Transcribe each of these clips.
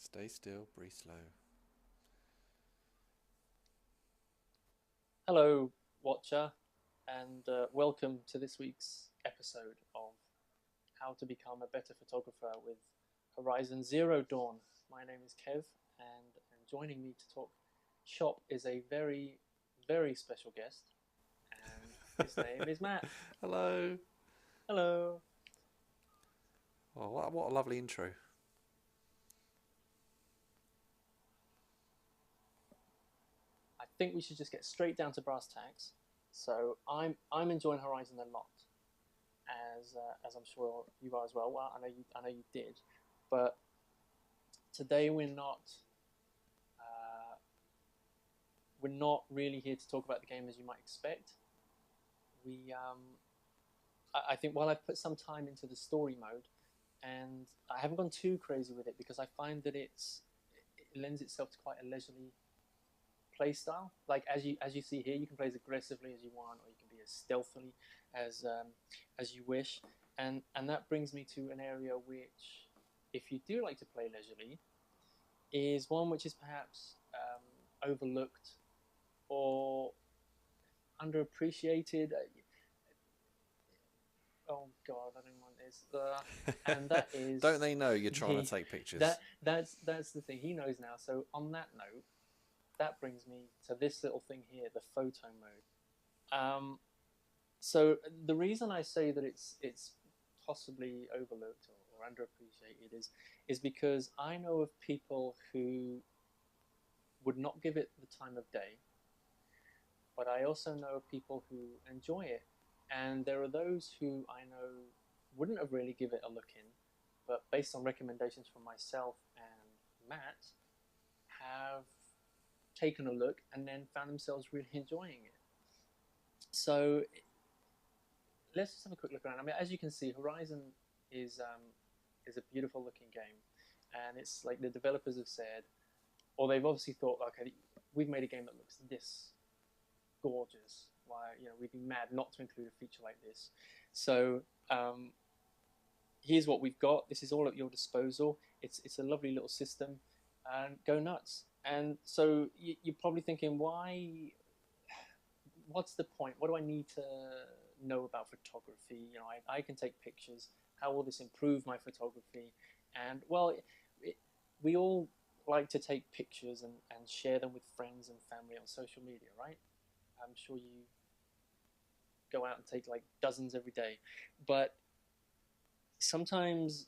Stay still, breathe slow. Hello, Watcher, and welcome to this week's episode of How to Become a Better Photographer with Horizon Zero Dawn. My name is Kev, and joining me to talk shop is a very, very special guest, and his name is Matt. Hello. Hello. Oh, what a lovely intro. I think we should just get straight down to brass tacks. So I'm enjoying Horizon a lot, as I'm sure you are as well. Well, I know you did, but today uh, we're not really here to talk about the game as you might expect. I think while I've put some time into the story mode, and I haven't gone too crazy with it because I find that it lends itself to quite a leisurely play style. Like as you see here, you can play as aggressively as you want, or you can be as stealthily as you wish, and that brings me to an area which, if you do like to play leisurely, is one which is perhaps overlooked or underappreciated. Oh God, I don't want this. And that Don't is they know you're trying to the take pictures? that's the thing. He knows now. So on that note, that brings me to this little thing here, the photo mode. So the reason I say that it's possibly overlooked or underappreciated is because I know of people who would not give it the time of day, but I also know people who enjoy it. And there are those who I know wouldn't have really give it a look in, but based on recommendations from myself and Matt, have taken a look and then found themselves really enjoying it. So let's just have a quick look around. I mean, as you can see, Horizon is um, is a beautiful looking game, and it's like the developers have said, or they've obviously thought, okay, we've made a game that looks this gorgeous. Why, we'd be mad not to include a feature like this. So here's what we've got. This is all at your disposal. It's a lovely little system, and go nuts. And so you're probably thinking, why? What's the point? What do I need to know about photography? I can take pictures. How will this improve my photography? And well, it, we all like to take pictures and share them with friends and family on social media, right? I'm sure you go out and take like dozens every day, but sometimes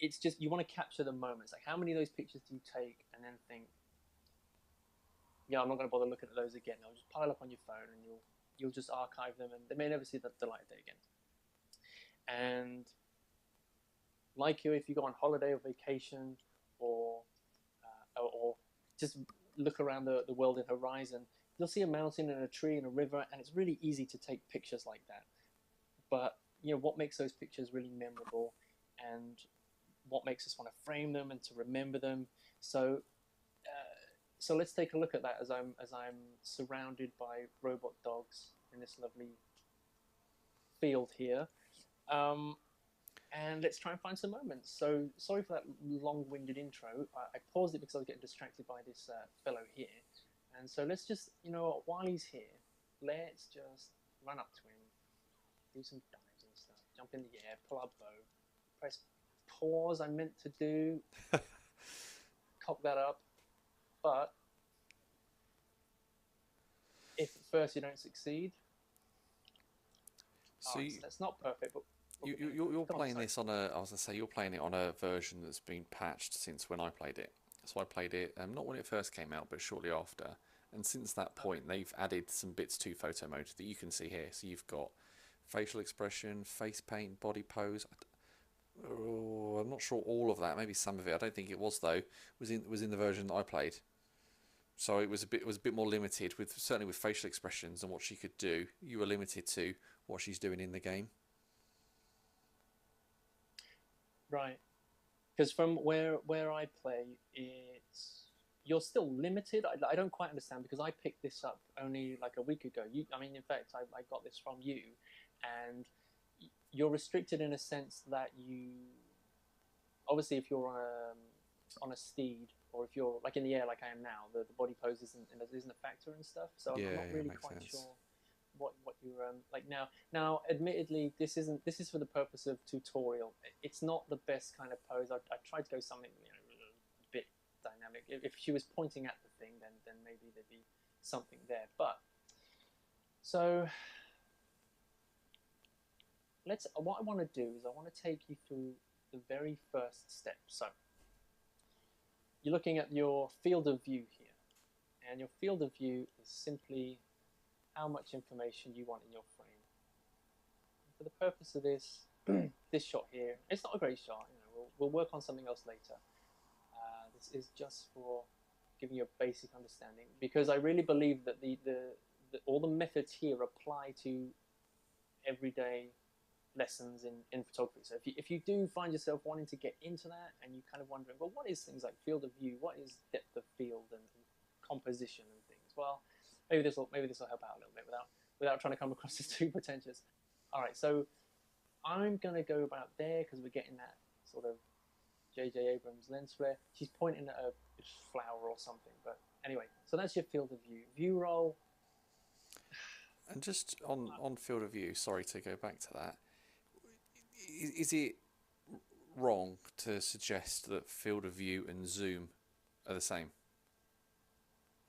it's just you want to capture the moments. Like, how many of those pictures do you take and then think, yeah, I'm not going to bother looking at those again. They'll just pile up on your phone, and you'll just archive them, and they may never see the light of day again. And like you, if you go on holiday or vacation, or or just look around the world in Horizon, you'll see a mountain and a tree and a river, and it's really easy to take pictures like that. But what makes those pictures really memorable, and what makes us want to frame them and to remember them. So so let's take a look at that as I'm surrounded by robot dogs in this lovely field here. Um, and let's try and find some moments. So sorry for that long-winded intro. I paused it because I was getting distracted by this fellow here. And so let's just, while he's here, let's just run up to him, do some dives and stuff, jump in the air, pull our bow, press pause. I meant to do, cock that up, but if at first you don't succeed, So that's not perfect, but you're come on, playing sorry. this on a. I was gonna say you're playing it on a version that's been patched since when I played it. So I played it not when it first came out, but shortly after. And since that Okay. point, they've added some bits to photo mode that you can see here. So you've got facial expression, face paint, body pose. Oh, I'm not sure all of that. Maybe some of it. I don't think it was though. Was in the version that I played. So it was a bit more limited with certainly with facial expressions and what she could do. You were limited to what she's doing in the game. Right. Because from where I play, it's you're still limited. I don't quite understand because I picked this up only like a week ago. I mean, in fact, I got this from you, and you're restricted in a sense that you obviously if you're on on a steed, or if you're like in the air like I am now, the body pose isn't a factor and stuff. So I'm Yeah, not yeah, really makes quite sense. sure what you're like now. Now, admittedly, this is for the purpose of tutorial. It's not the best kind of pose. I tried to go something a bit dynamic. If she was pointing at the thing, then maybe there'd be something there. But so let's. What I want to do is I want to take you through the very first step. So you're looking at your field of view here, and your field of view is simply how much information you want in your frame. And for the purpose of this, this shot here, it's not a great shot. You know, we'll work on something else later. This is just for giving you a basic understanding, because I really believe that all the methods here apply to everyday lessons in photography. So if you do find yourself wanting to get into that, and you kind of wondering, well, what is things like field of view, what is depth of field and composition and things, well, maybe this will help out a little bit without trying to come across as too pretentious. All right, so I'm gonna go about there because we're getting that sort of J.J. Abrams lens flare. She's pointing at a flower or something, but anyway, so that's your field of view. View roll. And just on field of view, sorry to go back to that, is it wrong to suggest that field of view and zoom are the same?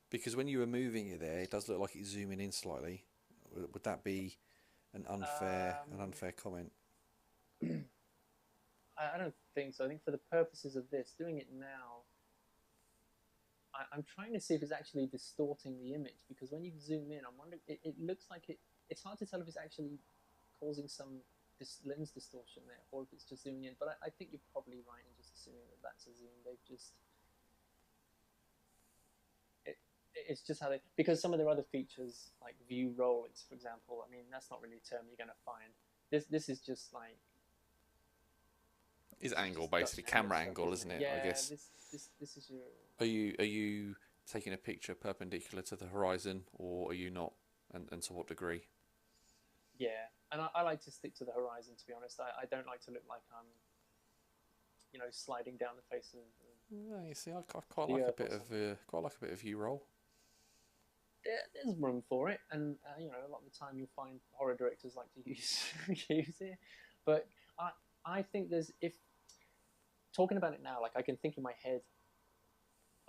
Because when you were moving it there, it does look like it's zooming in slightly. Would that be an unfair comment? I don't think so. I think for the purposes of this, doing it now, I'm trying to see if it's actually distorting the image, because when you zoom in, I'm wondering, it looks like it's hard to tell if it's actually causing some lens distortion there, or if it's just zooming in. But I think you're probably right in just assuming that that's a zoom. They've just, it's just how they, because some of their other features, like view roll, for example, I mean, that's not really a term you're going to find. This is just like, Is this is angle just Dutch basically camera camera stuff, angle, isn't isn't it? it? I Yeah, guess. this is your. Are you taking a picture perpendicular to the horizon, or are you not? And to what degree? Yeah, and I like to stick to the horizon, to be honest. I don't like to look like I'm, sliding down the face of No, you see, I quite the like a earth or bit of something. view roll. There's room for it, and a lot of the time you'll find horror directors like to use use it. But I think there's, if talking about it now, like I can think in my head,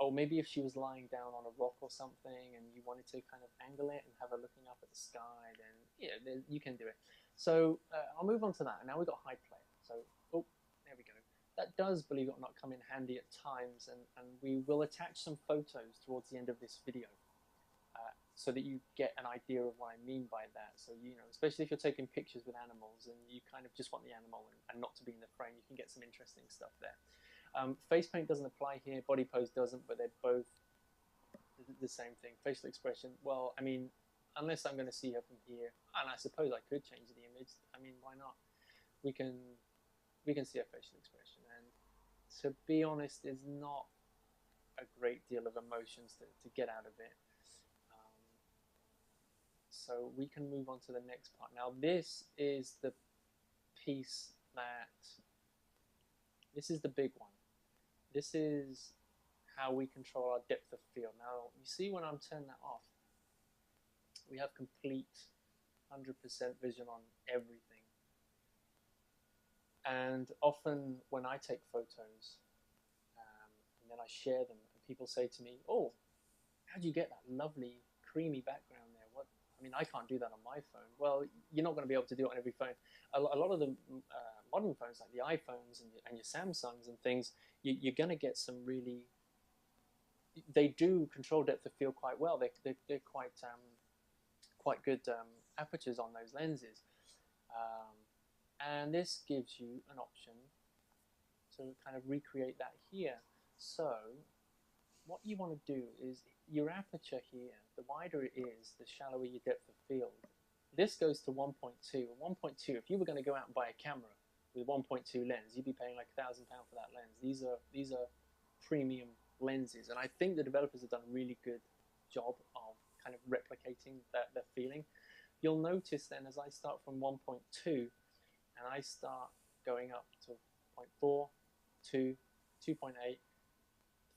oh, maybe if she was lying down on a rock or something, and you wanted to kind of angle it and have her looking up at the sky, then yeah, you can do it. So I'll move on to that. Now we've got high play. So oh, there we go. That does, believe it or not, come in handy at times, and we will attach some photos towards the end of this video, so that you get an idea of what I mean by that. So, especially if you're taking pictures with animals and you kind of just want the animal and not to be in the frame, you can get some interesting stuff there. Face paint doesn't apply here, body pose doesn't, but they're both the same thing. Facial expression, well, I mean, unless I'm going to see her from here, and I suppose I could change the image. I mean, why not? We can see her facial expression, and to be honest, there's not a great deal of emotions to get out of it. So we can move on to the next part. Now, this is the piece this is the big one. This is how we control our depth of field. Now, you see when I'm turning that off, we have complete 100% vision on everything. And often when I take photos, and then I share them, and people say to me, oh, how'd you get that lovely creamy background there? What? I mean, I can't do that on my phone. Well, you're not going to be able to do it on every phone. A lot of the modern phones, like the iPhones and your Samsungs and things, you're going to get some really. They do control depth of field quite well. They're quite good apertures on those lenses, and this gives you an option to kind of recreate that here. So what you want to do is your aperture here, the wider it is, the shallower your depth of field. This goes to 1.2. 1.2, if you were going to go out and buy a camera with 1.2 lens, you'd be paying like £1,000 for that lens. These are premium lenses, and I think the developers have done a really good job of kind of replicating that feeling. You'll notice then, as I start from 1.2 and I start going up to 0.4, 2, 2.8,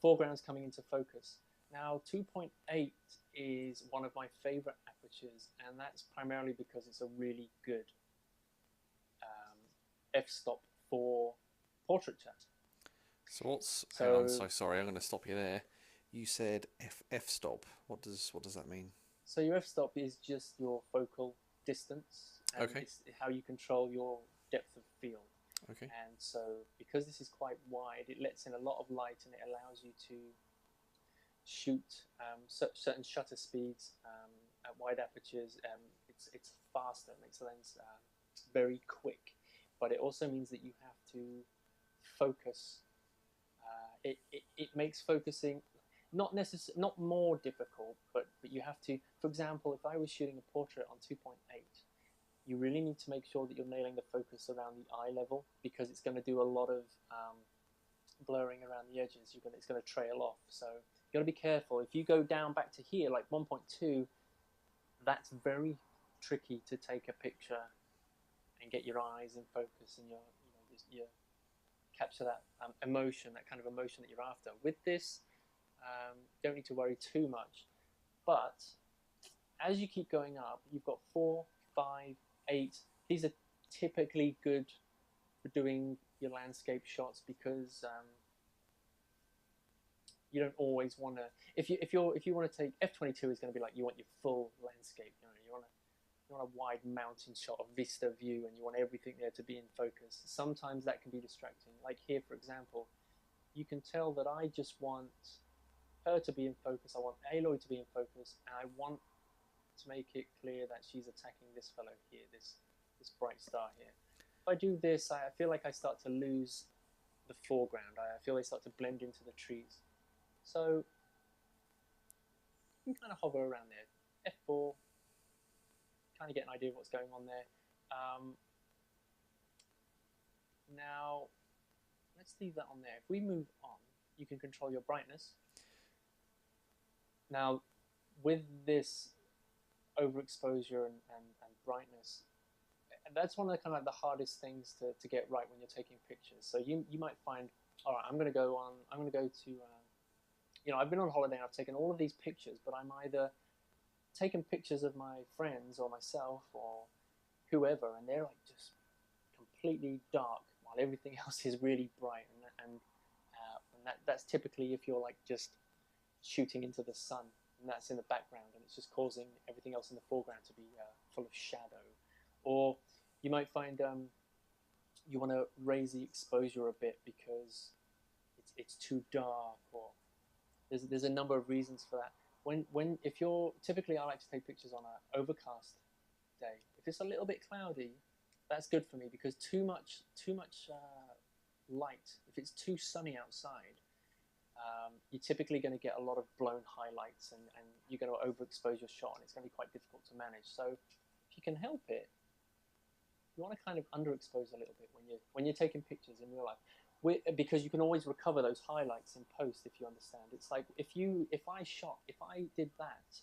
foreground's coming into focus. Now 2.8 is one of my favorite apertures, and that's primarily because it's a really good f-stop for portraiture. So what's? Hang on. So So sorry, I'm going to stop you there. You said f-stop. What does that mean? so your f-stop is just your focal distance, and Okay. it's how you control your depth of field. Okay. And so because this is quite wide, it lets in a lot of light, and it allows you to shoot certain shutter speeds at wide apertures. It's faster, it makes the lens very quick, but it also means that you have to focus. It makes focusing not more difficult, but you have to. For example, if I was shooting a portrait on 2.8, you really need to make sure that you're nailing the focus around the eye level, because it's going to do a lot of blurring around the edges. It's going to trail off. So you got to be careful. If you go down back to here, like 1.2, that's very tricky to take a picture and get your eyes in focus, and your capture that emotion, that kind of emotion that you're after. With this, don't need to worry too much. But as you keep going up, you've got 4, 5, 8. These are typically good for doing your landscape shots, because you don't always want to. If you want to take f22 is going to be like, you want your full landscape. You want a wide mountain shot, a vista view, and you want everything there to be in focus. Sometimes that can be distracting. Like here, for example, you can tell that I just want her to be in focus. I want Aloy to be in focus, and I want to make it clear that she's attacking this fellow here, this bright star here. If I do this, I feel like I start to lose the foreground. I feel they start to blend into the trees. So you can kind of hover around there. F4, kind of get an idea of what's going on there. Now, let's leave that on there. If we move on, you can control your brightness. Now, with this overexposure and brightness, that's one of the kind of like the hardest things to get right when you're taking pictures. So you might find, all right, I'm going to go to, I've been on holiday and I've taken all of these pictures, but I'm either taking pictures of my friends or myself or whoever, and they're like just completely dark while everything else is really bright, and that's typically if you're like just shooting into the sun, and that's in the background, and it's just causing everything else in the foreground to be full of shadow. Or you might find you want to raise the exposure a bit because it's too dark, or there's a number of reasons for that. If you're typically, I like to take pictures on an overcast day. If it's a little bit cloudy, that's good for me, because too much light. If it's too sunny outside, you're typically going to get a lot of blown highlights, and you're going to overexpose your shot, and it's going to be quite difficult to manage. So if you can help it, you want to kind of underexpose a little bit when you're taking pictures in real life, because you can always recover those highlights in post, if you understand. It's like if I did that,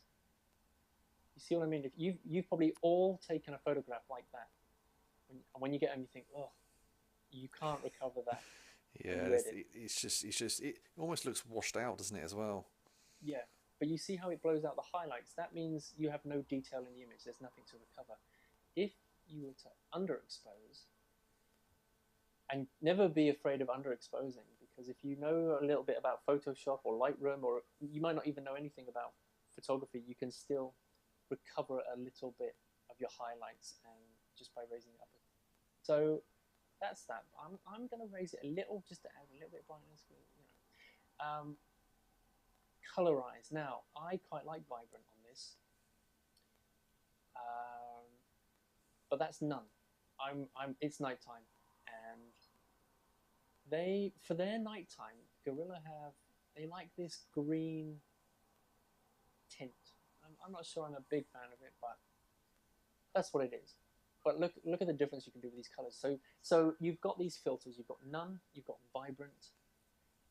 you see what I mean? If you've probably all taken a photograph like that, when you get home, you think, oh, you can't recover that. Yeah, it almost looks washed out, doesn't it, as well? Yeah, but you see how it blows out the highlights. That means you have no detail in the image. There's nothing to recover. If you were to underexpose, and never be afraid of underexposing, because if you know a little bit about Photoshop or Lightroom, or you might not even know anything about photography, you can still recover a little bit of your highlights, and just by raising it up. So that's that. I'm going to raise it a little, just to add a little bit of brightness. Colorize. Now, I quite like vibrant on this, but that's none. It's nighttime, and for their nighttime, Gorilla they like this green tint. I'm not sure I'm a big fan of it, but that's what it is. But look at the difference you can do with these colors. So you've got these filters. You've got none. You've got vibrant.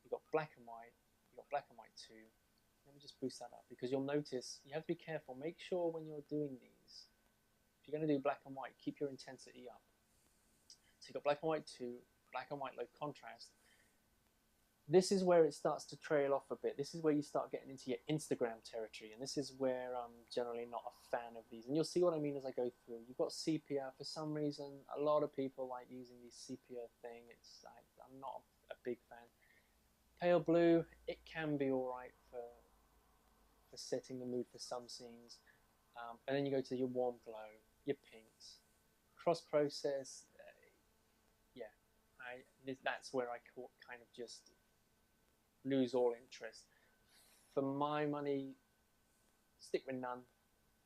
You've got black and white. You've got black and white too. Let me just boost that up, because you'll notice you have to be careful. Make sure when you're doing these, if you're going to do black and white, keep your intensity up. So you've got black and white 2, black and white low contrast. this is where it starts to trail off a bit. This is where you start getting into your Instagram territory, and this is where I'm generally not a fan of these. And you'll see what I mean as I go through. You've got sepia. For some reason, a lot of people like using the sepia thing. I'm not a big fan. Pale blue, it can be all right for setting the mood for some scenes. And then you go to your warm glow, your pinks. Cross process, yeah, that's where I kind of just lose all interest. For my money, stick with none,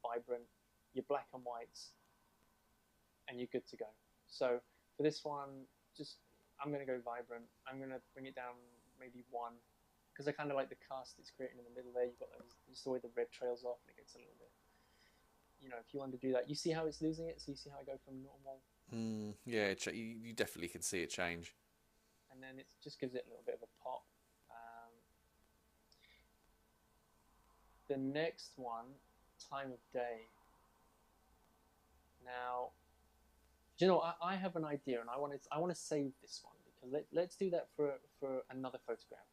vibrant, your black and whites, and you're good to go. So for this one, I'm going to go vibrant. I'm going to bring it down maybe 1, because I kind of like the cast it's creating in the middle there. You've got just the way the red trails off, and it gets a little bit, if you want to do that. You see how it's losing it? So you see how I go from normal? Yeah, you definitely can see it change. And then it just gives it a little bit of a pop. The next one, time of day. Now, I have an idea, and I want to save this one, because let's do that for another photograph,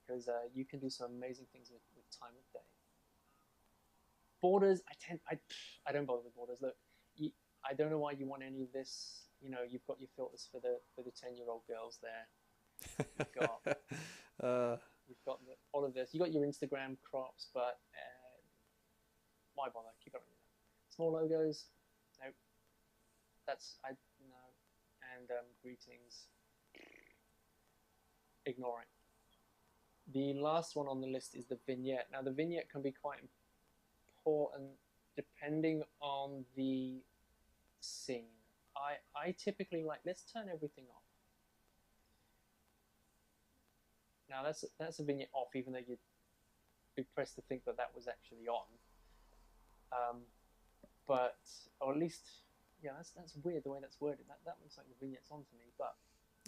because you can do some amazing things with time of day. Borders, I don't bother with borders. Look, I don't know why you want any of this. You've got your filters for the 10-year-old girls there. You've got all of this. You got your Instagram crops, but why bother? Keep it on. Small logos, nope. No. And greetings, ignore it. The last one on the list is the vignette. Now the vignette can be quite important depending on the scene. I typically like, let's turn everything off. Now that's a vignette off, even though you'd be pressed to think that was actually on. But, or at least, yeah, that's weird the way that's worded. That looks like the vignette's on to me, but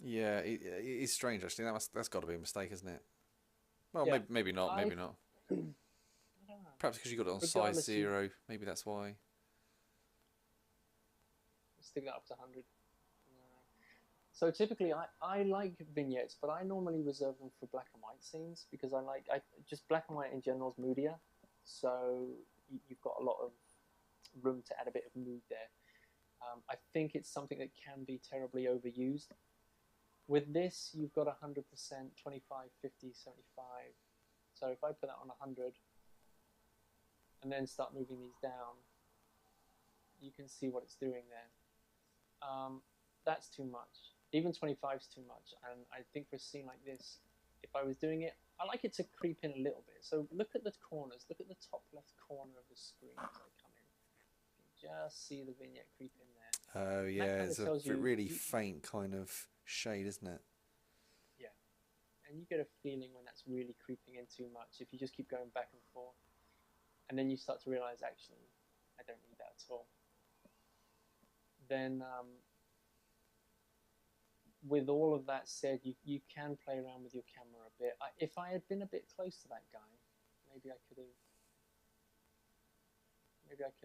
yeah, it is strange actually. That's got to be a mistake, isn't it? Well, yeah, maybe not. Maybe not. I don't know. Perhaps because you got it on Regardless, size 0. Maybe that's why. Stick that up to 100. So typically, I like vignettes, but I normally reserve them for black and white scenes, because just black and white in general is moodier. So you've got a lot of room to add a bit of mood there. I think it's something that can be terribly overused. With this, you've got 100%, 25, 50, 75. So if I put that on 100 and then start moving these down, you can see what it's doing there. That's too much. Even 25 is too much. And I think for a scene like this, if I was doing it, I like it to creep in a little bit. So look at the corners. Look at the top left corner of the screen as I come in. You can just see the vignette creep in there. Oh yeah, it's a really faint kind of shade, isn't it? Yeah. And you get a feeling when that's really creeping in too much, if you just keep going back and forth. And then you start to realize, actually, I don't need that at all. Then, with all of that said, you can play around with your camera a bit. If I had been a bit close to that guy, maybe I could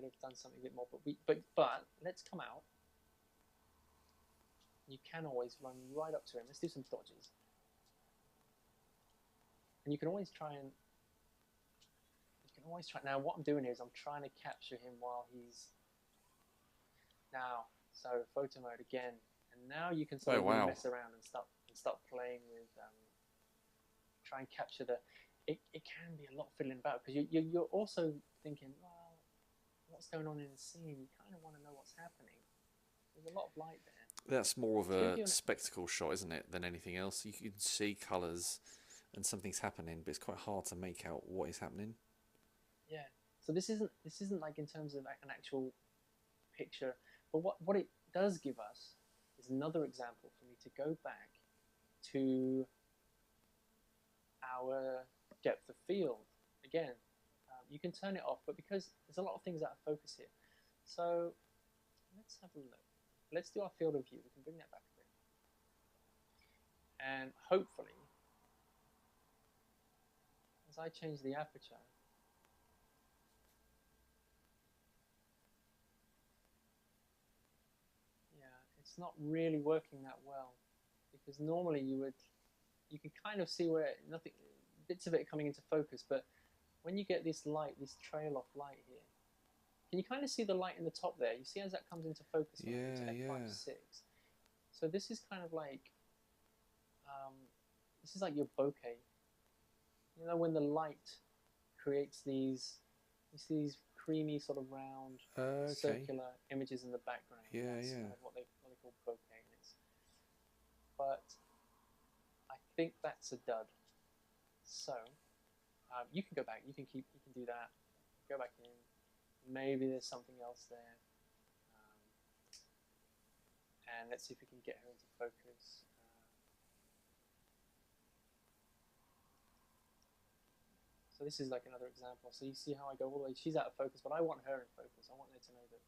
have done something a bit more. But let's come out. You can always run right up to him. Let's do some dodges. And you can always try. Now, what I'm doing here is I'm trying to capture him while he's. Now, so photo mode again, and now you can sort of really mess around and start playing with. Try and capture the. It can be a lot fiddling about, because you're also thinking, well, what's going on in the scene? You kind of want to know what's happening. There's a lot of light there. That's more of a spectacle shot, isn't it, than anything else? You can see colours and something's happening, but it's quite hard to make out what is happening. Yeah. So this isn't like in terms of an actual picture, but what it does give us is another example for me to go back to our depth of field again. You can turn it off, but because there's a lot of things out of focus here, so let's have a look. Let's do our field of view. We can bring that back a bit, and hopefully, as I change the aperture, it's not really working that well, because normally you would you can kind of see where nothing, bits of it coming into focus, but when you get this light, this trail off light here, can you kind of see the light in the top there? You see as that comes into focus when I go to F5.6. So this is kind of like, this is like your bokeh. You know, when the light creates these, you see these creamy sort of round circular images in the background. That's kind of what they call bokeh. But I think that's a dud. So you can go back. You can do that. Go back in. Maybe there's something else there. And let's see if we can get her into focus. So this is like another example. So you see how I go all the way. She's out of focus, but I want her in focus. I want her to know that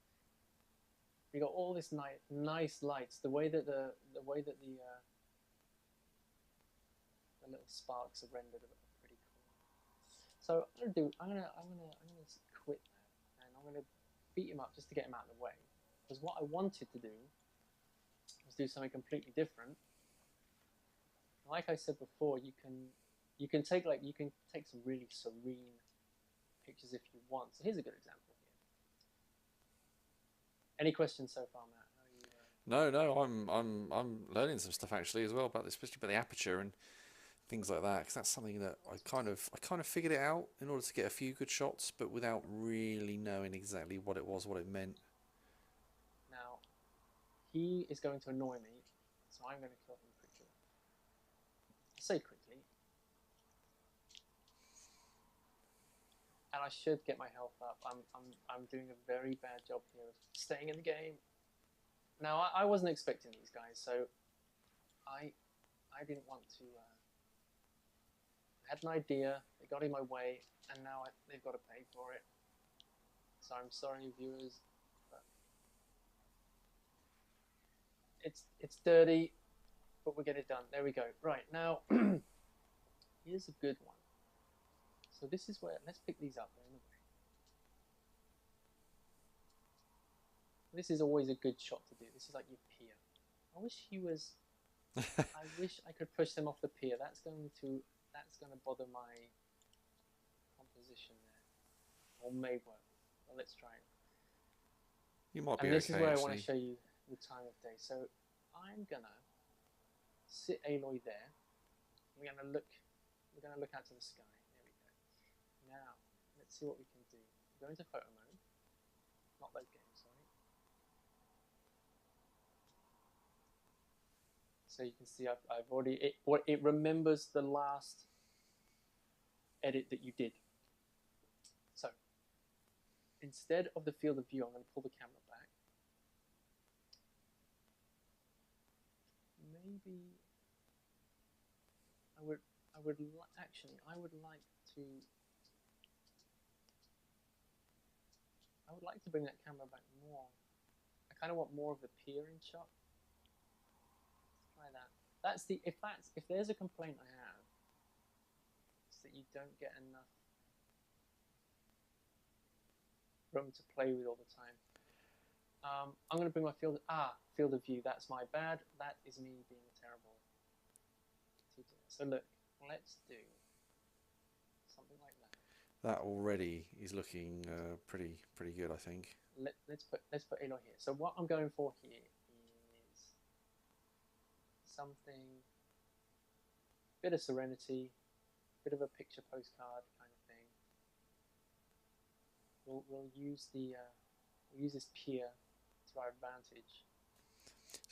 we got all this nice lights. The way that the little sparks are rendered are pretty cool. So I'm gonna quit that, and I'm gonna beat him up just to get him out of the way. Because what I wanted to do was do something completely different. Like I said before, you can take some really serene pictures if you want. So here's a good example here. Any questions so far, Matt? How are you, No, I'm learning some stuff actually as well about this, especially about the aperture and things like that, because that's something that I kind of figured it out in order to get a few good shots, but without really knowing exactly what it was, what it meant. Now, he is going to annoy me, so I'm going to kill him quickly. Say quickly. And I should get my health up. I'm doing a very bad job here of staying in the game. Now, I wasn't expecting these guys, so I didn't want to. I had an idea, they got in my way, and now they've got to pay for it. So I'm sorry, viewers, but it's dirty, but we'll get it done. There we go. Right, now, here's a good one. So this is where, let's pick these up. They're in the way. This is always a good shot to do. This is like your pier. I wish he was, I wish I could push them off the pier. That's going to bother my composition there. Or may work. Well, let's try it. You might be and this okay, is where actually. I want to show you the time of day. So I'm gonna sit Aloy there. We're gonna look out to the sky. There we go. Now let's see what we can do. Go into photo mode. Not those games, sorry. So you can see I've already it remembers the last edit that you did. So instead of the field of view, I'm going to pull the camera back. Maybe I would like to bring that camera back more. I kind of want more of the pier in shot. Let's try that. If there's a complaint I have, it's that you don't get enough room to play with all the time. I'm going to bring my field of view. That's my bad. That is me being terrible. So look, let's do something like that. That already is looking pretty good, I think. Let's put Aloy here. So what I'm going for here is something, bit of serenity, bit of a picture postcard kind of thing. We'll use this pier to our advantage.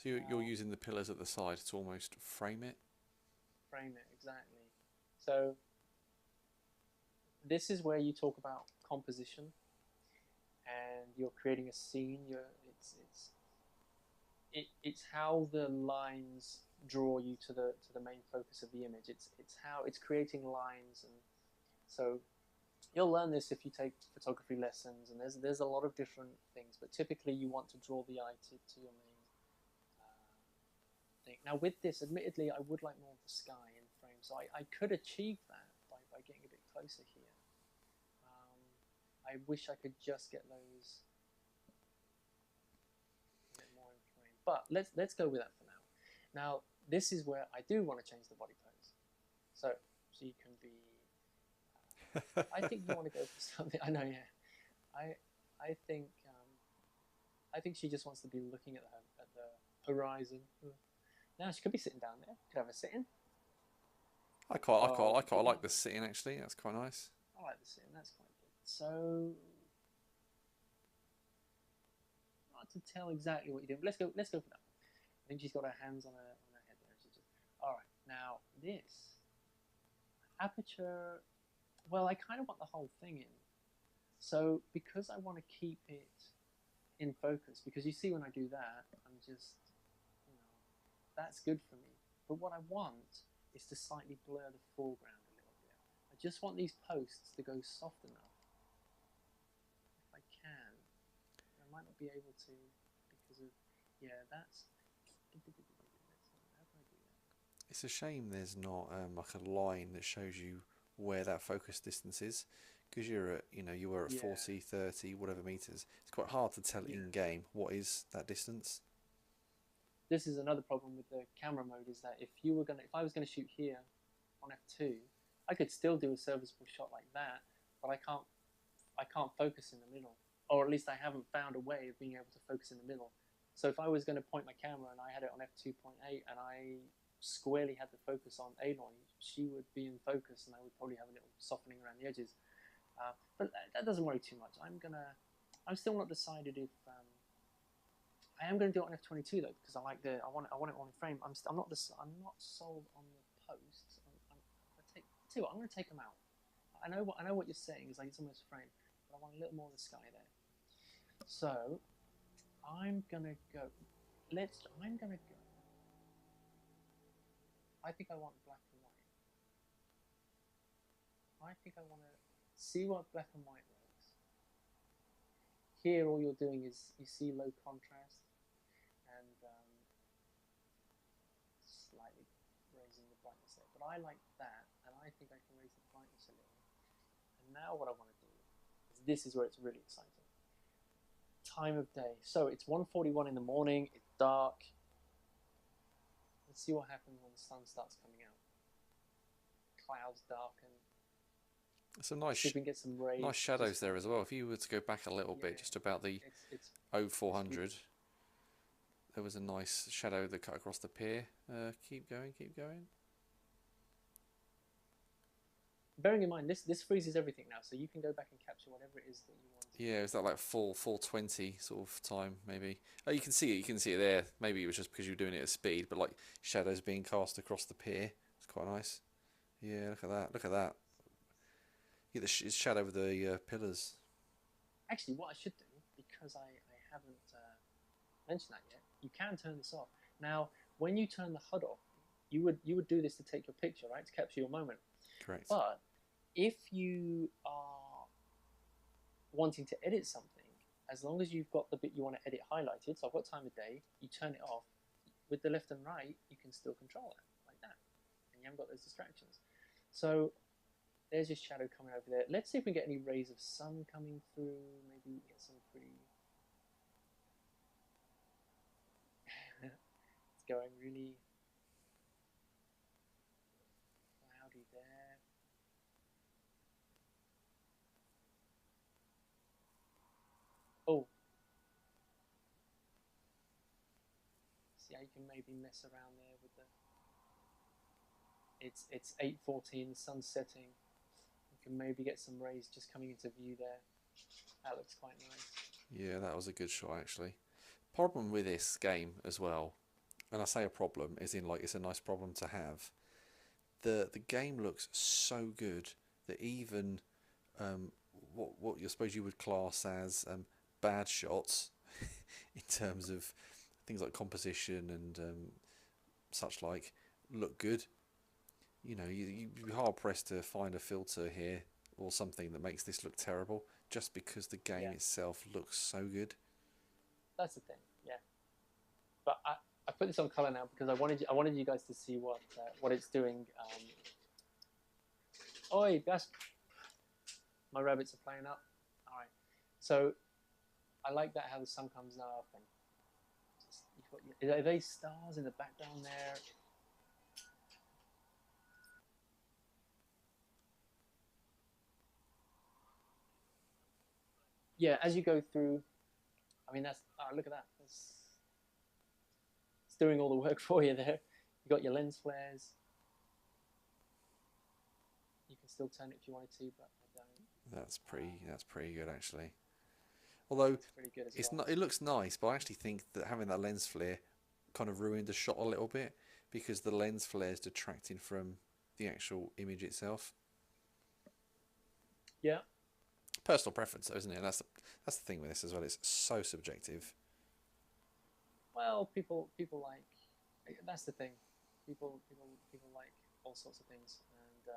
So you're using the pillars at the side to almost frame it? Frame it, exactly. So this is where you talk about composition, and you're creating a scene. It's how the lines draw you to the main focus of the image. It's how it's creating lines, and so you'll learn this if you take photography lessons. And there's a lot of different things, but typically you want to draw the eye to your main thing. Now with this, admittedly, I would like more of the sky in frame, so I could achieve that by getting a bit closer here. I wish I could just get those a bit more in frame, but let's go with that for now. Now this is where I do want to change the body pose. So you can be. I think you want to go for something. I know, yeah. I I think I think she just wants to be looking at the horizon. Now she could be sitting down there. Could have her sitting. Oh, I quite like the sitting actually. That's quite nice. I like the sitting. That's quite good. So hard to tell exactly what you're doing. But let's go for that. I think she's got her hands on her head there. She's just all right. Now this aperture. Well, I kind of want the whole thing in. So because I want to keep it in focus, because you see when I do that, I'm just, you know, that's good for me. But what I want is to slightly blur the foreground a little bit. I just want these posts to go soft enough, if I can. I might not be able to because of, yeah, that's. How can I do that? It's a shame there's not like a line that shows you where that focus distance is, because you're at, you were at Yeah, 40, 30, whatever meters. It's quite hard to tell yeah. in game what is that distance. This is another problem with the camera mode is that if I was gonna shoot here on f2, I could still do a serviceable shot like that, but I can't focus in the middle, or at least I haven't found a way of being able to focus in the middle. So if I was going to point my camera and I had it on f2.8 and I squarely had the focus on Aloy, she would be in focus and I would probably have a little softening around the edges. But that doesn't worry too much. I'm still not decided if I am going to do it on f22 though, because I want it on frame. I'm not sold on the posts. I'm going to take them out. I know what you're saying is like it's almost frame, but I want a little more of the sky there. So I'm gonna go. I think I want black and white. I think I want to see what black and white works. Here, all you're doing is you see low contrast and slightly raising the brightness there. But I like that, and I think I can raise the brightness a little. And now what I want to do is this is where it's really exciting. Time of day. So it's 1:41 in the morning. It's dark. Let's see what happens when the sun starts coming out. Clouds darken. It's a nice, see if we can get some rays. nice shadows there as well. If you were to go back a little bit, just about the it's 0400, there was a nice shadow that cut across the pier. Keep going, keep going. Bearing in mind, this freezes everything now, so you can go back and capture whatever it is that you want. Yeah, is that like full 20 sort of time, maybe? Oh, you can see it there. Maybe it was just because you were doing it at speed, but like shadows being cast across the pier. It's quite nice. Yeah, look at that. Look at that. Yeah, the shadow of the pillars. Actually, what I should do, because I haven't mentioned that yet, you can turn this off. Now, when you turn the HUD off, you would do this to take your picture, right? To capture your moment. Correct. But if you are wanting to edit something, as long as you've got the bit you want to edit highlighted, so I've got time of day, you turn it off, with the left and right, you can still control it, like that. And you haven't got those distractions. So there's your shadow coming over there. Let's see if we get any rays of sun coming through. Maybe we get some pretty... it's going really cloudy there. Oh. See how you can maybe mess around there with the... It's 8:14, the sun's setting. You can maybe get some rays just coming into view there. That looks quite nice. Yeah, that was a good shot actually. Problem with this game as well, and I say a problem, is in like it's a nice problem to have. The game looks so good that even what you suppose you would class as bad shots in terms of things like composition and such like look good. You'd be hard pressed to find a filter here or something that makes this look terrible, just because the game itself looks so good. That's the thing, yeah. But I put this on color now because I wanted you guys to see what it's doing. Oi, gosh, my rabbits are playing up. All right, so I like that how the sun comes up and are they stars in the background there? yeah, as you go through, I mean, look at that. It's doing all the work for you there. You got your lens flares. You can still turn it if you wanted to, but I don't. That's pretty good actually. Although It's pretty good as it's well. not, it looks nice, but I actually think that having that lens flare kind of ruined the shot a little bit because the lens flare is detracting from the actual image itself. Yeah. Personal preference, though, isn't it? And that's the thing with this as well. It's so subjective. Well, people like. That's the thing. People like all sorts of things, and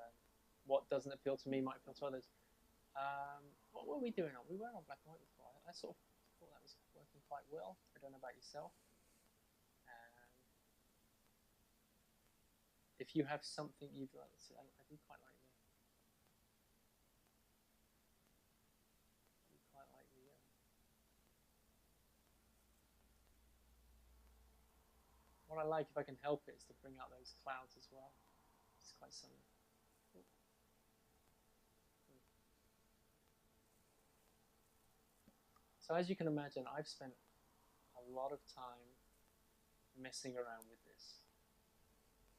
what doesn't appeal to me might appeal to others. What were we doing on? We weren't on black and white before. I sort of thought that was working quite well. I don't know about yourself. Um, if you have something you'd like to see, I do quite like the. I do quite like the. What I like, if I can help it, is to bring out those clouds as well. It's quite sunny. So as you can imagine, I've spent a lot of time messing around with this.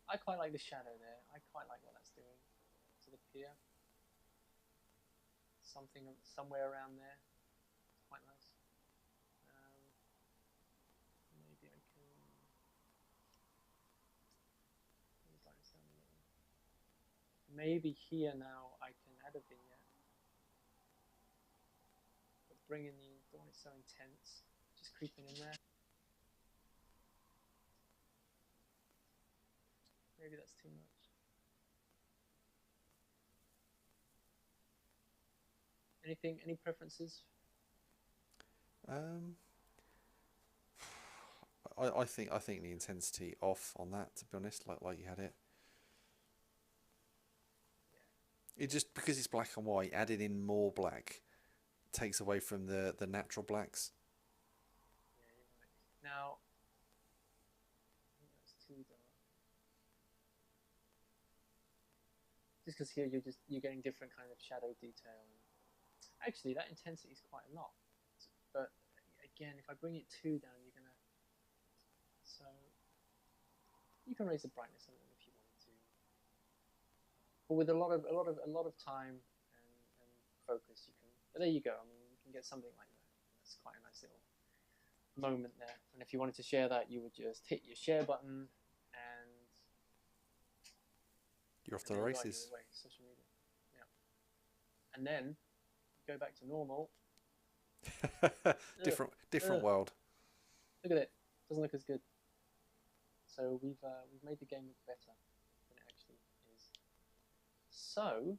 I quite like the shadow there. I quite like what that's doing to the pier. Something somewhere around there. It's quite nice. Maybe I can darken this down a little. Maybe here now I can add a vignette, but bring in the one it's so intense, just creeping in there. Maybe that's too much. Anything? Any preferences? I think the intensity off on that, to be honest, like you had it. It just because it's black and white, adding in more black takes away from the natural blacks. Yeah, you're right. Now, I think that's too dark. Just because here you're getting different kind of shadow detail. And actually, that intensity is quite a lot. But again, if I bring it too down, you're gonna. So you can raise the brightness a little if you wanted to. But with a lot of time and focus, you can. But there you go. I mean, you can get something like that. That's quite a nice little moment there. And if you wanted to share that, you would just hit your share button and You're off to the races. Away, social media. Yeah. And then go back to normal. different world. Look at it. Doesn't look as good. So we've made the game look better than it actually is. So,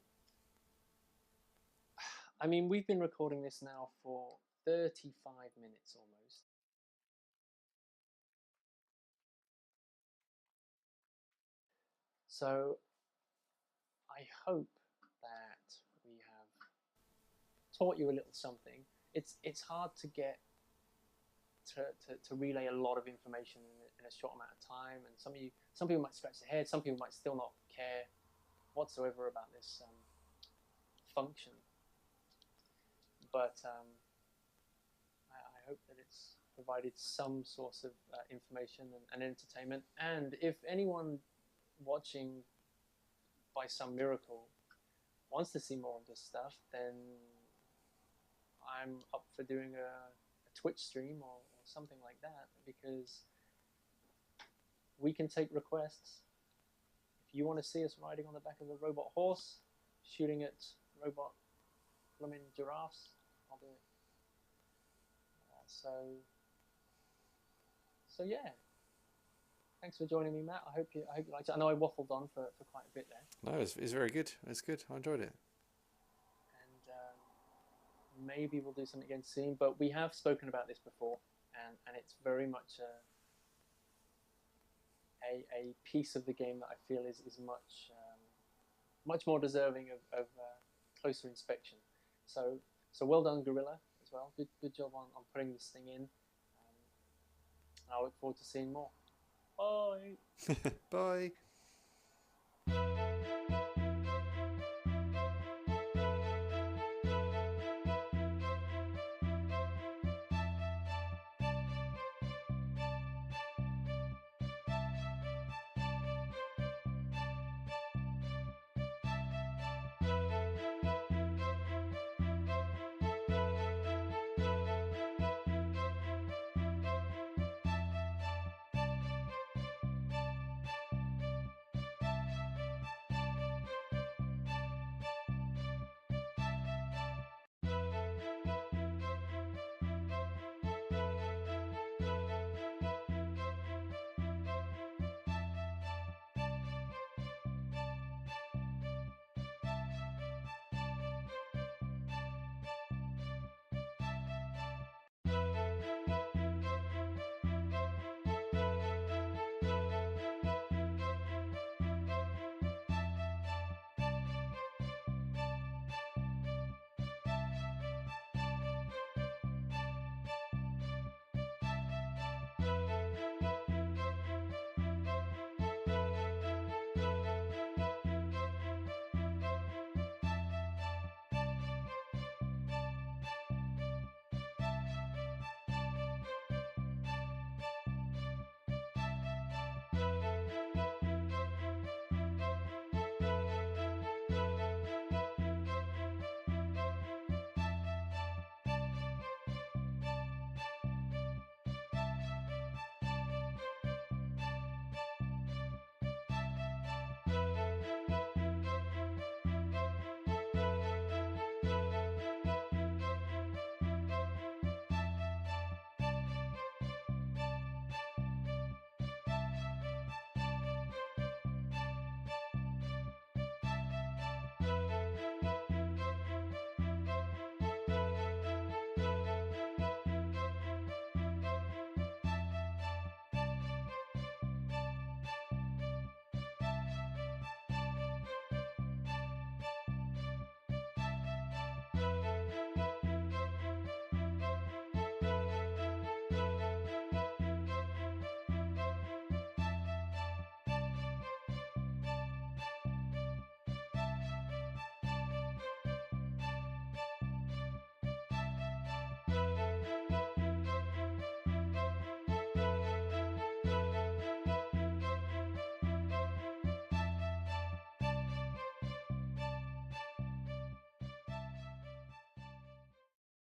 I mean, we've been recording this now for 35 minutes almost. So, I hope that we have taught you a little something. It's hard to get to relay a lot of information in a short amount of time, and some people might scratch their head, some people might still not care whatsoever about this function. But I hope that it's provided some source of information and entertainment. And if anyone watching by some miracle wants to see more of this stuff, then I'm up for doing a Twitch stream or something like that, because we can take requests. If you want to see us riding on the back of a robot horse, shooting at robot blooming giraffes, I'll do it. So yeah. Thanks for joining me, Matt. I hope you liked it. I know I waffled on for quite a bit there. No, it's very good. It's good. I enjoyed it. And maybe we'll do something again soon. But we have spoken about this before, and it's very much a piece of the game that I feel is much more deserving of closer inspection. So well done, Gorilla, as well. Good job on putting this thing in. And I look forward to seeing more. Bye. Bye.